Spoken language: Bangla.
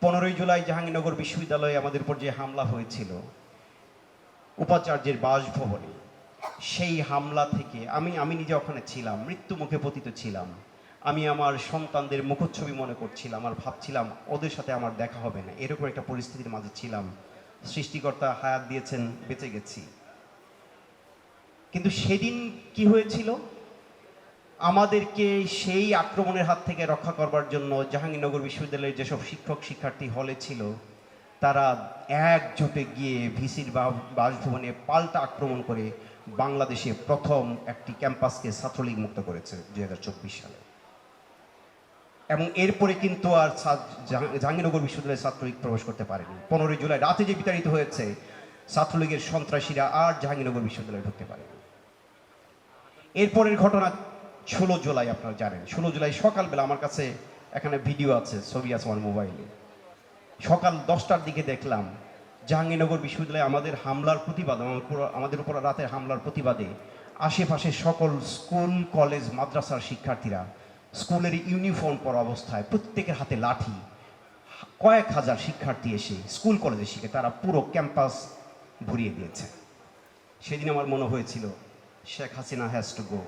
15ই জুলাই জাহাঙ্গীরনগর বিশ্ববিদ্যালয়ে আমাদের উপর যে হামলা হয়েছিল উপাচার্যের বাসভবনে, সেই হামলা থেকে আমি নিজে ওখানে ছিলাম, মৃত্যু মুখে পতিত ছিলাম। আমি আমার সন্তানদের মুখচ্ছবি মনে করছিলাম আর ভাবছিলাম ওদের সাথে আমার দেখা হবে না, এরকম একটা পরিস্থিতির মাঝে ছিলাম। সৃষ্টিকর্তা হায়াত দিয়েছেন, বেঁচে গেছি। কিন্তু সেদিন কি হয়েছিল, আমাদেরকে সেই আক্রমণের হাত থেকে রক্ষা করবার জন্য জাহাঙ্গীরনগর বিশ্ববিদ্যালয়ের যেসব শিক্ষক শিক্ষার্থী হলে ছিল, তারা একজোটে গিয়ে ভিসির বাসভবনে পাল্টা আক্রমণ করে বাংলাদেশে প্রথম একটি ক্যাম্পাসকে ছাত্রলীগ মুক্ত করেছে 2024 সালে। এবং এরপরে কিন্তু আর জাহাঙ্গীরনগর বিশ্ববিদ্যালয়ে ছাত্রলীগ প্রবেশ করতে পারেনি। 15ই জুলাই রাতে যে বিতাড়িত হয়েছে, ছাত্রলীগের সন্ত্রাসীরা আর জাহাঙ্গীরনগর বিশ্ববিদ্যালয়ে ঢুকতে পারেনি। এরপরের ঘটনা 16 জুলাই, আপনারা জানেন 16 জুলাই সকালবেলা, আমার কাছে এখানে ভিডিও আছে, ছবি আছে আমার মোবাইলে। সকাল 10টার দিকে দেখলাম জাহাঙ্গীরনগর বিশ্ববিদ্যালয়ে আমাদের হামলার প্রতিবাদে, আমাদের উপর রাতের হামলার প্রতিবাদে আশেপাশে সকল স্কুল কলেজ মাদ্রাসার শিক্ষার্থীরা স্কুলের ইউনিফর্ম পরা অবস্থায়, প্রত্যেকের হাতে লাঠি, কয়েক হাজার শিক্ষার্থী এসে স্কুল কলেজে শিখে তারা পুরো ক্যাম্পাস ভরিয়ে দিয়েছে। সেদিন আমার মনে হয়েছিল Sheikh Hasina has to go.